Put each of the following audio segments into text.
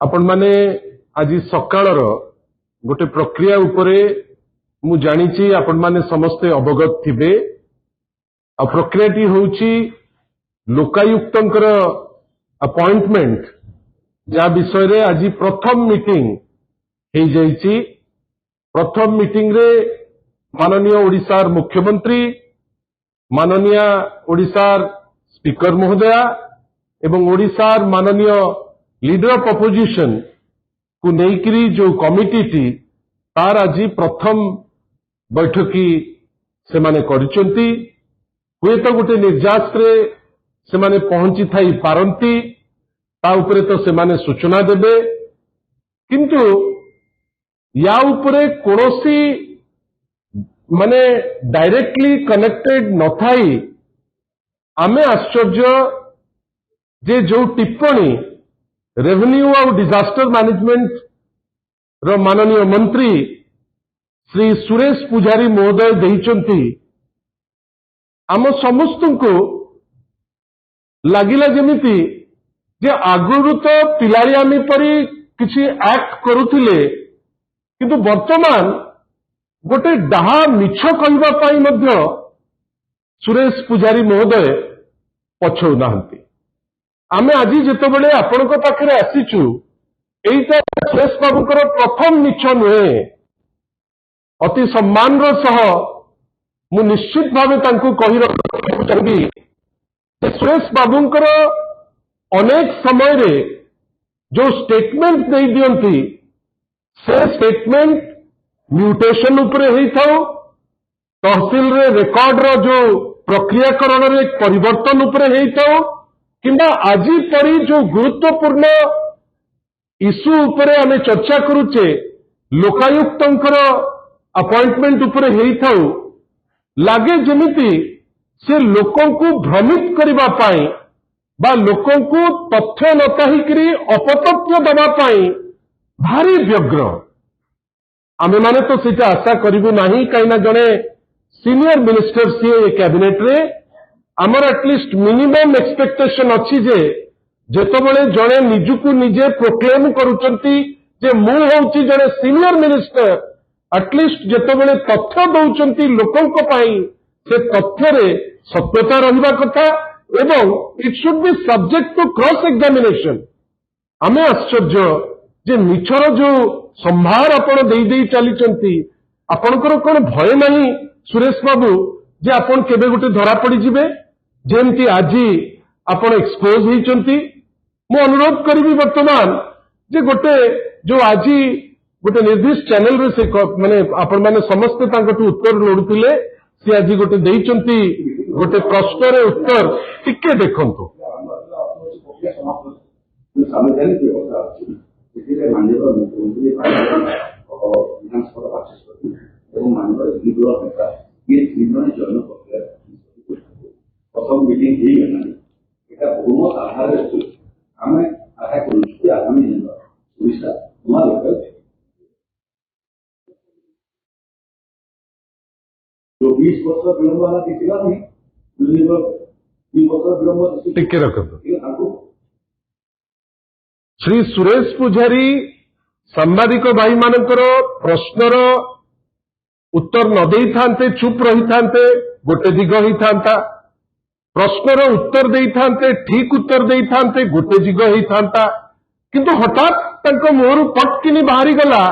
आपण माने आज सकाळर गोटे प्रक्रिया उपरे मु जानिछि आपण माने समस्ते अवगत थिबे। आ प्रक्रियाटी होउछि लोकायुक्तंकर अपॉइंटमेंट जा विषय रे आज प्रथम मीटिंग हे जाइछि। प्रथम मीटिंग रे माननीय ओडिशार मुख्यमंत्री, माननीय ओडिशार स्पीकर महोदया एवं ओडिशार माननीय लीडर ऑफ अपोजिशन को नेकरी जो कमिटी टी तार आज प्रथम बैठकी से माने करिसंती। हुए तो गोटे निर्यास रे से माने पहुंची थाई पारंती, ता उपरे तो से माने सूचना देबे, किंतु या उपरे कोनोसी माने डायरेक्टली कनेक्टेड न थाई आमे आश्चर्य जे जो टिप्पणी रेवेन्यू और डिजास्टर मैनेजमेंट रो माननीय मंत्री श्री सुरेश पुजारी महोदय देइचंती, आम समस्त को लागिला जेमिति जे आगुरु तो पिलारियामी परी किछि एक्ट करुथिले, किंतु वर्तमान गोटे डाहा मिछ कहबा पाई मध्य सुरेश पुजारी महोदय पछौ नाहंती। आमे आज जेतेबेले आपणक पाखरे आसीचु, एइटा सुरेश बाबूकर प्रथम मिछ नुहे। अति सम्मान सह मु निश्चित भावे तांको कहि रखिବାକୁ चाहबी सुरेश बाबूंकर अनेक समय रे जो स्टेटमेंट दे दियंती से स्टेटमेंट म्यूटेशन उपरे हेई थाउ, तहसील रे रिकॉर्ड रो जो प्रक्रियाकरण रे परिवर्तन उपरे हेई थाउ, किंबा आज परी जो गुरुत्वपूर्ण इश्यू उपरे आमे चर्चा करूचे लोकायुक्तंकर अपॉइंटमेंट उपरे हेई थाउ, लागे जेमिति से लोकों को भ्रमित करिबा पाई बा लोकों को तथ्य न कहिकरी अपतथ्य दबा पाई भारी व्यग्र। आमे माने तो सेटा आशा करिबु नाही, काइना जणे सीनियर मिनिस्टर सी कैबिनेट रे आमर एटलिस्ट मिनिमम एक्सपेक्टेशन अच्छी जे जेतबेले जणे निजुकु निजे प्रोक्लेम करूचंती जे मु होउची जणे सीनियर मिनिस्टर, एटलिस्ट जेतबेले तथ्य दउचंती लोकंक पई से तथ्य रे सत्यता रहिबा कथा एवं it should be subject to cross examination. आमे आश्चर्य जे मिछर जो संभार आपण देई देई चलीचंती, आपणकर कोन भय नाही सुरेश बाबू जे आपण केबे गोटे धरा पड़ी जिबे जेमती आज आपण एक्सपोज होइचंती। मु अनुरोध करिबी वर्तमान जे गोटे जो आज गोटे निर्दिष्ट चैनल रे से माने आपण माने समस्त तांकटू उत्तर लोडुतिले, से आज गोटे देइचंती गोटे प्रश्न रे उत्तर टिके देखंतु। प्रथम मीटिंग ही गला एटा बहुमत आधार आमे आशा करू कि आगामी दिन ओडिशा नवा लेवल जो 20 वर्ष विलंब वाला दिखला नहीं 2 वर्ष विलंब टिके रखतो। श्री सुरेश पुजारी सांबादिक भाई मानकर प्रश्नर उत्तर न देई थांते, चुप रही थांते, गोटे दिग ही थांता। प्रश्नर उत्तर देई थांते, ठीक उत्तर देई थांते, गोटे दिग ही थांता, किंतु हठात तंको मोहरु पटकिनी बाहरी गला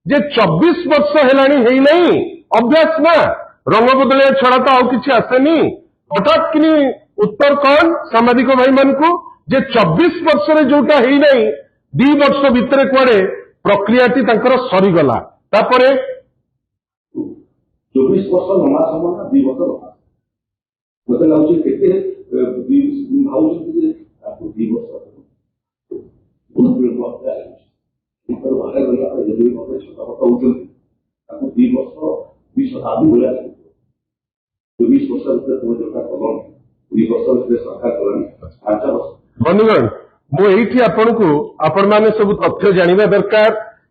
जे 24 वर्ष हेलानी हेई नहीं अभ्यास ना रंग बदलिया छड़ा तो आउ किछि आसेनी। हठात किनी उत्तर कौन सामाजिक भाई मान को जे 24 वर्ष रे जोटा हेई नहीं 2 वर्ष भितरे कुआडे प्रक्रियाटी तंकर सरी गला। तापरे 24 वर्ष लंबा समय ना 2 वर्ष लंबा मते लाउची केते भाउची जे 2 वर्ष बहुत बड़ बात है। पर बाहर गला पर जरूरी होता है छोटा होता उजल आपको 2 वर्ष 20 शताब्दी बोला 20 वर्ष भीतर तुम जो का कलम 2 वर्ष भीतर सरकार कलम 5 वर्ष बंधुगण मु एठी आपनकु आपण माने सब तथ्य जानिबा दरकार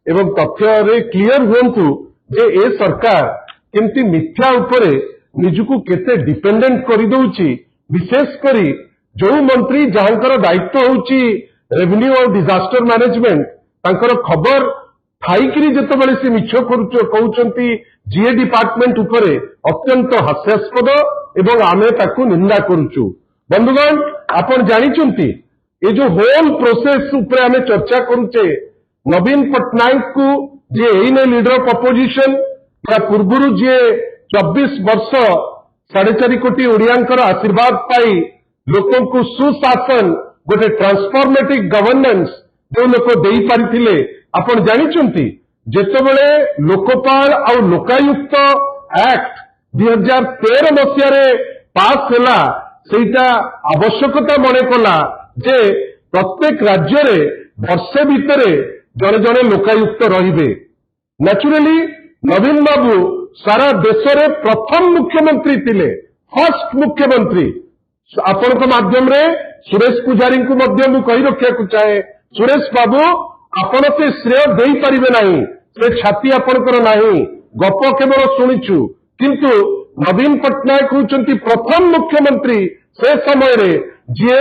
एवं तथ्य रे क्लियर होंतु जे ए सरकार केमती मिथ्या उपरे निजुकु केते डिपेंडेंट करि दउची। विशेष करी जो मंत्री जहांकर दायित्व होउची रेवेन्यू और डिजास्टर मैनेजमेंट तांकर खबर थाईकरी जेतेबेले से मिछ कहउचंती जीए डिपार्टमेंट उपरे अत्यंत हास्यास्पद एवं आमे ताकू निंदा करूचु। बंधुगण आपण जानिचंती ये जो होल प्रोसेस उपरे आमे चर्चा करूचे नवीन पट्टनायक को जे एने लीडर ऑफ अपोजिशन या पूर्वरु जे 24 वर्ष 4.5 कोटी ओडियांकर आशीर्वाद पाई लोकों को सुशासन गोटे ट्रांसफॉर्मेटिव गवर्नेंस जो लोक दे पारिथिले आपण जानिचंती जेतेबेले लोकपाल और लोकायुक्त एक्ट 2013 मसीह पास हैला सेटा आवश्यकता मने कला जे प्रत्येक राज्य रे वर्षे भितरे जड़े जड़े लोकायुक्त रहिबे। नेचुरली नवीन बाबू सारा देश रे प्रथम मुख्यमंत्री थिले फर्स्ट मुख्यमंत्री। आपन माध्यम रे सुरेश पुजारी को मध्य मु कहि रखिया को चाहे सुरेश बाबू आपण से श्रेय देई परिबे नाही से छाती आपणकर नाही गप केवल शुणिछु किंतु नवीन पट्टनायक होचंती प्रथम मुख्यमंत्री से समय रे जे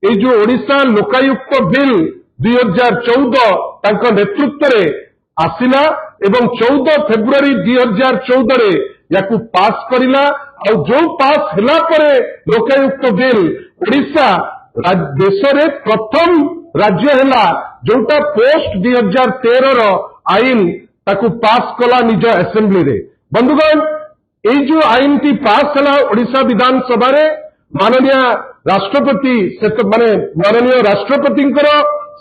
ए जो ओडिशा लोकायुक्त बिल 2014 तांको नेतृत्व रे आसिला एवं 14 फेब्रुआरी 2014 रे याकू पास करिला और जो पास हैला परे लोकायुक्त बिल ओडिशा देश रे प्रथम राज्य हैला जोटा पोस्ट 2013 रो आईन ताकू पास कला निज असेंबली रे। बंधुगण ए जो आईन टी पास हैला ओडिशा विधानसभा रे माननीय राष्ट्रपति माने माननीय राष्ट्रपति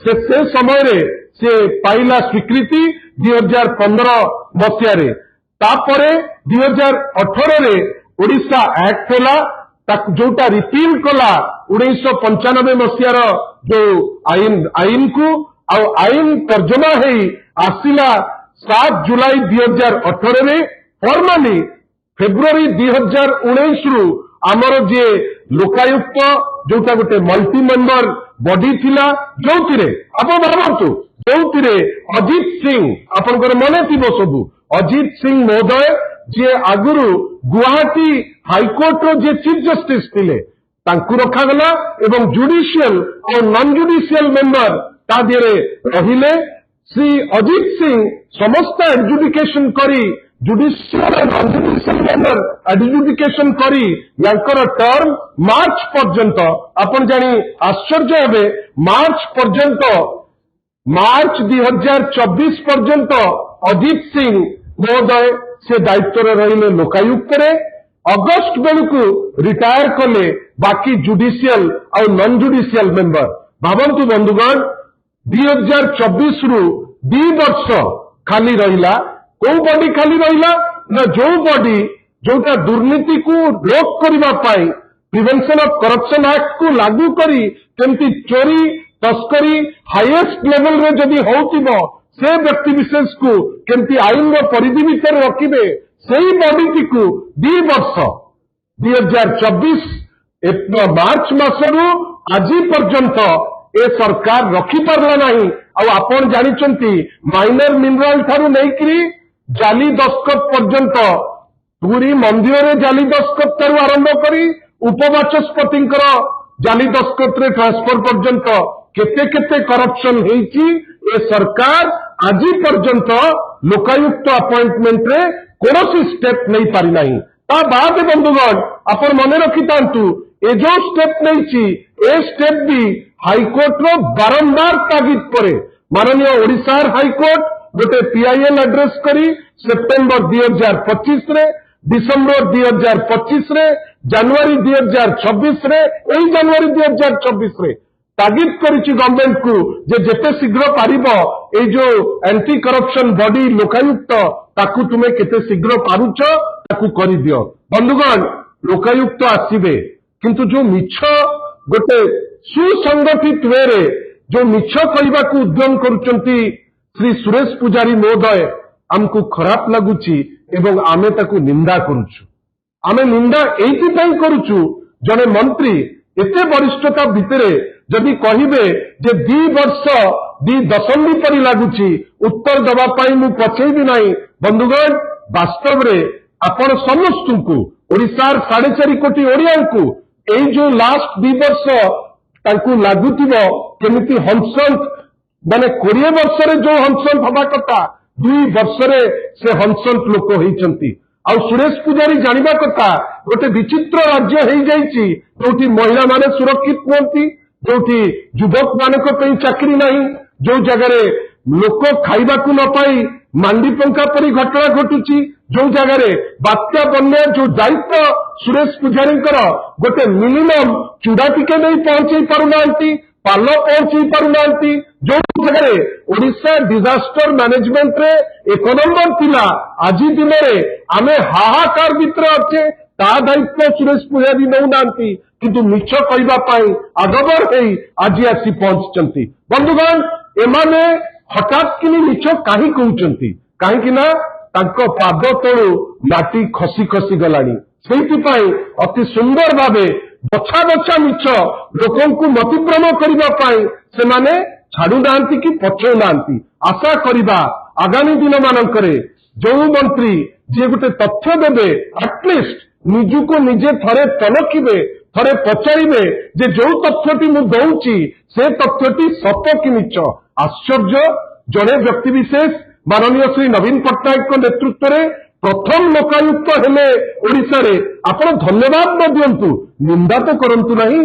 से समय रे से पाइला स्वीकृति 2015 मसीह रे तापरे 2018 रे ओडिशा एक्ट हैला जोटा रिपील कला 1995 मसीहार जो आईन को आईन तर्जमा है आसिला 7 जुलाई 2018 रे फॉर्मली फेब्रुआरी 2019 रु आमर जे लोकायुक्त जोटा गोटे मल्टी मेंबर बॉडी थिला जोथिरे आपण भाबंतु जोथिरे अजीत सिंह आपनकर मने थिबो सबु अजीत सिंह महोदय जे आगुरु गुवाहाटी हाईकोर्ट रो जे चीफ जस्टिस थिले तांकु रखा गला एवं जुडिशियल और नॉन जुडिशियल मेंबर ता दिरे रहिले श्री अजीत सिंह समस्त एडजुडिकेशन करी जुडिशियल और नॉन जुडिशियल मेंबर एडजुडिकेशन करी यांकर टर्म मार्च पर्यंत आपण जानी आश्चर्य हेबे मार्च पर्यंत मार्च 2024 पर्यंत अजीत सिंह महोदय से दायित्व रहिले लोकायुक्त रे अगस्त बेलू रिटायर कले बाकी जुडिशियल और नॉन जुडिशियल मेंबर भावंतु बंधुगण 2024 रु 2 वर्ष खाली रहिला को बॉडी खाली रहिला ना जो बॉडी जोटा दुर्नीति को रोक करबा पाई प्रिवेंशन ऑफ करप्शन एक्ट को लागू करी केमती चोरी तस्करी हाईएस्ट लेवल रे जदि होतिबो से व्यक्ति विशेष को केमती आईन रो परिधि भीतर रखिबे सेही बॉडी को 2 वर्ष 2024 मार्च मासरू आज पर्यंत ए सरकार रखिपारला नहीं और आपण जानिचंती माइनर मिनरल ठारू नेकरी जाली दस्खत पर्यंत पूरी मंदिर रे जाली दस्खत ठारू आरंभ करी उपवाचस्पतिंकर जाली दस्खत रे ट्रांसफर पर्यंत केते केते करप्शन हेची ए सरकार आज पर्यंत लोकायुक्त अपॉइंटमेंट रे कोनोसी स्टेप नहीं पारी नहीं ता बाद बंधुगण आपण मने रखि तांतु ए जो स्टेप नहीं ए स्टेप भी हाईकोर्ट रो बारंबार तागिद परे माननीय ओडिशा हाईकोर्ट गोटे पीआईएल एड्रेस करी सेप्टेम्बर 2025 रे डिसेम्बर 2025 रे जनवरी 2026 रे एई जनवरी 2026 रे तागिद करिछि गवर्नमेंट को जे जेते शीघ्र पारिबो ए जो एंटी करप्शन बॉडी लोकायुक्त ताकू तुमे केते शीघ्र पारुछ ताकू करि दियो। बंधुगण लोकायुक्त आसीबे किंतु जो मिछ गोटे सुसंगठित वे रे जो मिछ कहबा को उद्यम करूचंती श्री सुरेश पुजारी महोदय हमको खराब लगुची एवं आमे ताकू निंदा करूछु। आमे निंदा एइति पई करूछु जने मंत्री एते वरिष्ठता भितरे जदि कहिबे जे 2 वर्ष 2 दशंधि परि लागुची उत्तर दबा पाई मु पछेबी नाही। बंधुगण वास्तव रे आपण समस्त को ओडिशार 4.5 कोटी ओडिया को एई जो लास्ट 2 वर्ष तांकू लागुतिबो କେମିତି ହଂସନ୍ତ ମାନେ 20 ବର୍ଷରେ ଯୋଉ ହଂସନ୍ତ ହବା କଥା 2 ବର୍ଷରେ ସେ ହଂସନ୍ତ ଲୋକ ହେଇଛନ୍ତି। ଆଉ ସୁରେଶ ପୂଜାରୀ ଜାଣିବା କଥା ଗୋଟେ ବିଚିତ୍ର ରାଜ୍ୟ ହେଇଯାଇଛି ଯୋଉଠି ମହିଳାମାନେ ସୁରକ୍ଷିତ ନୁହନ୍ତି, ଯୋଉଠି ଯୁବକ ମାନଙ୍କ ପାଇଁ ଚାକିରି ନାହିଁ, ଯୋଉ ଜାଗାରେ ଲୋକ ଖାଇବାକୁ ନ ପାଇ ମାଣ୍ଡି ପଙ୍କା ପରି ଘଟଣା ଘଟୁଛି, ଯୋଉ ଜାଗାରେ ବାତ୍ୟା ବନ୍ୟା ଯୋଉ ଦାୟିତ୍ୱ ସୁରେଶ ପୂଜାରୀଙ୍କର ଗୋଟେ ମିନିମମ୍ ଚୁଡା ଟିକେ ନେଇ ପହଞ୍ଚେଇ ପାରୁନାହାନ୍ତି, ପାଲ ପହଞ୍ଚେଇ ପାରୁନାହାନ୍ତି, ଯୋଉ ଜାଗାରେ ଓଡିଶା ଡିଜାଷ୍ଟର ମ୍ୟାନେଜମେଣ୍ଟରେ 1 ନମ୍ବର ଥିଲା, ଆଜି ଦିନରେ ଆମେ ହାହାକାର ଭିତରେ ଅଛେ, ତା ଦାୟିତ୍ୱ ସୁରେଶ ପୂଜାରୀ ନେଉନାହାନ୍ତି, କିନ୍ତୁ ମିଛ କହିବା ପାଇଁ ଆଗବର ହେଇ ଆଜି ଆସି ପହଞ୍ଚିଛନ୍ତି। ବନ୍ଧୁଗଣ, ଏମାନେ ହଠାତ୍ କିନି ମିଛ କାହିଁ କହୁଛନ୍ତି? କାହିଁକି ନା ତାଙ୍କ ପାଦ ତଳୁ ମାଟି ଖସି ଖସି ଗଲାଣି। ସେଇଥିପାଇଁ ଅତି ସୁନ୍ଦର ଭାବେ ବଛା ବଛା ମିଛ ଲୋକଙ୍କୁ ମତିଭ୍ରମ କରିବା ପାଇଁ ସେମାନେ ଛାଡୁନାହାନ୍ତି କି ପଛଉନାହାନ୍ତି। ଆଶା କରିବା ଆଗାମୀ ଦିନମାନଙ୍କରେ ଯୋଉ ମନ୍ତ୍ରୀ ଯିଏ ଗୋଟେ ତଥ୍ୟ ଦେବେ, ଆଟଲିଷ୍ଟ ନିଜକୁ ନିଜେ ଥରେ ତନଖିବେ, ଥରେ ପଚାରିବେ ଯେ ଯୋଉ ତଥ୍ୟଟି ମୁଁ ଦଉଛି ସେ ତଥ୍ୟଟି ସତ କି ମିଛ। ଆଶ୍ଚର୍ଯ୍ୟ, ଜଣେ ବ୍ୟକ୍ତିବିଶେଷ ମାନନୀୟ ଶ୍ରୀ ନବୀନ ପଟ୍ଟନାୟକଙ୍କ ନେତୃତ୍ୱରେ ପ୍ରଥମ ଲୋକାୟୁକ୍ତ ହେଲେ ଓଡ଼ିଶାରେ, ଆପଣ ଧନ୍ୟବାଦ ନ ଦିଅନ୍ତୁ, ନିନ୍ଦା ତ କରନ୍ତୁ ନାହିଁ।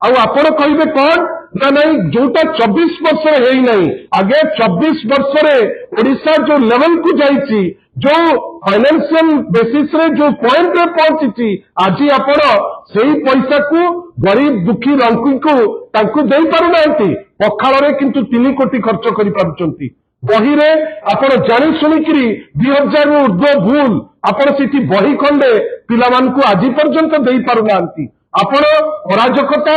ଆଉ ଆପଣ କହିବେ କଣ ନା ନାଇଁ ଯୋଉଟା 24 ବର୍ଷରେ ହେଇନାହିଁ, ଆଗେ 24 ବର୍ଷରେ ଓଡ଼ିଶା ଯୋଉ ଲେଭେଲକୁ ଯାଇଛି, ଯୋଉ ଫାଇନାନ୍ସିଆଲ ବେସିସରେ ଯୋଉ ପଏଣ୍ଟରେ ପହଞ୍ଚିଛି, ଆଜି ଆପଣ ସେଇ ପଇସାକୁ ଗରିବ ଦୁଃଖୀ ରଙ୍କିଙ୍କୁ ତାଙ୍କୁ ଦେଇପାରୁନାହାନ୍ତି, ପଖାଳରେ କିନ୍ତୁ 3 କୋଟି ଖର୍ଚ୍ଚ କରିପାରୁଛନ୍ତି। ବହିରେ ଆପଣ ଜାଣି ଶୁଣିକିରି 2000ରୁ ଉର୍ଦ୍ଧ୍ୱ ଭୁଲ, ଆପଣ ସେଠି ବହି ଖଣ୍ଡେ ପିଲାମାନଙ୍କୁ ଆଜି ପର୍ଯ୍ୟନ୍ତ ଦେଇପାରୁନାହାନ୍ତି। ଆପଣ ଅରାଜକତା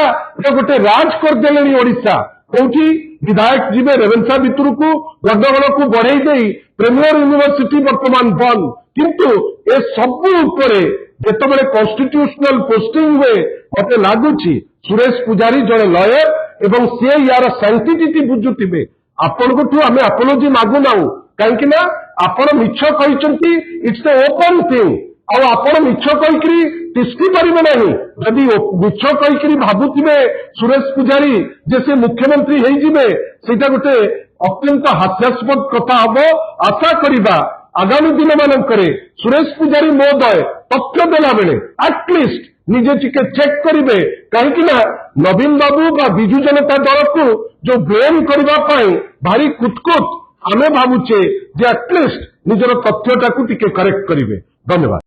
ଗୋଟେ ରାଜ କରିଦେଲେଣି ଓଡ଼ିଶା। କୋଉଠି ବିଧାୟକ ଯିବେ ରେଭେନ୍ସା ଭିତରକୁ, ଗଣ୍ଡଗୋଳକୁ ବଢେଇ ଦେଇ ପ୍ରିମିୟର ୟୁନିଭର୍ସିଟି ବର୍ତ୍ତମାନ ବନ୍ଦ। କିନ୍ତୁ ଏ ସବୁ ଉପରେ ଯେତେବେଳେ କନଷ୍ଟିଟ୍ୟୁସନାଲ ପୋଷ୍ଟିଂ ହୁଏ, ମତେ ଲାଗୁଛି ସୁରେଶ ପୂଜାରୀ ଜଣେ ଲୟର ଏବଂ ସେ ୟାର ସାଇଣ୍ଟିଫିଟି ବୁଝୁଥିବେ। ଆପଣଙ୍କଠୁ ଆମେ ଆପୋଲୋଜି ମାଗୁନାହୁଁ, କାହିଁକି ନା ଆପଣ ମିଛ କହିଛନ୍ତି, ଇଟ୍ସ ଏ ଓପନ ଥିଙ୍ଗ। ଆଉ ଆପଣ ମିଛ କହିକିରି ତିଷ୍ଠି ପାରିବେ ନାହିଁ। ଯଦି ମିଛ କହିକିରି ଭାବୁଥିବେ ସୁରେଶ ପୂଜାରୀ ଯେ ସେ ମୁଖ୍ୟମନ୍ତ୍ରୀ ହେଇଯିବେ, ସେଇଟା ଗୋଟେ ଅତ୍ୟନ୍ତ ହାସ୍ୟାସ୍ପଦ କଥା ହବ। ଆଶା କରିବା ଆଗାମୀ ଦିନମାନଙ୍କରେ ସୁରେଶ ପୂଜାରୀ ମହୋଦୟ ତଥ୍ୟ ଦେଲା ବେଳେ ଆଟଲିଷ୍ଟ ନିଜେ ଟିକେ ଚେକ୍ କରିବେ, କାହିଁକି ନା ନବୀନ ବାବୁ ବା ବିଜୁ ଜନତା ଦଳକୁ ଯୋଉ ବ୍ଲେମ କରିବା ପାଇଁ ଭାରି କୁତକୁତ, ଆମେ ଭାବୁଛେ ଯେ ଆଟଲିଷ୍ଟ ନିଜର ତଥ୍ୟଟାକୁ ଟିକେ କରେକ୍ଟ କରିବେ। ଧନ୍ୟବାଦ।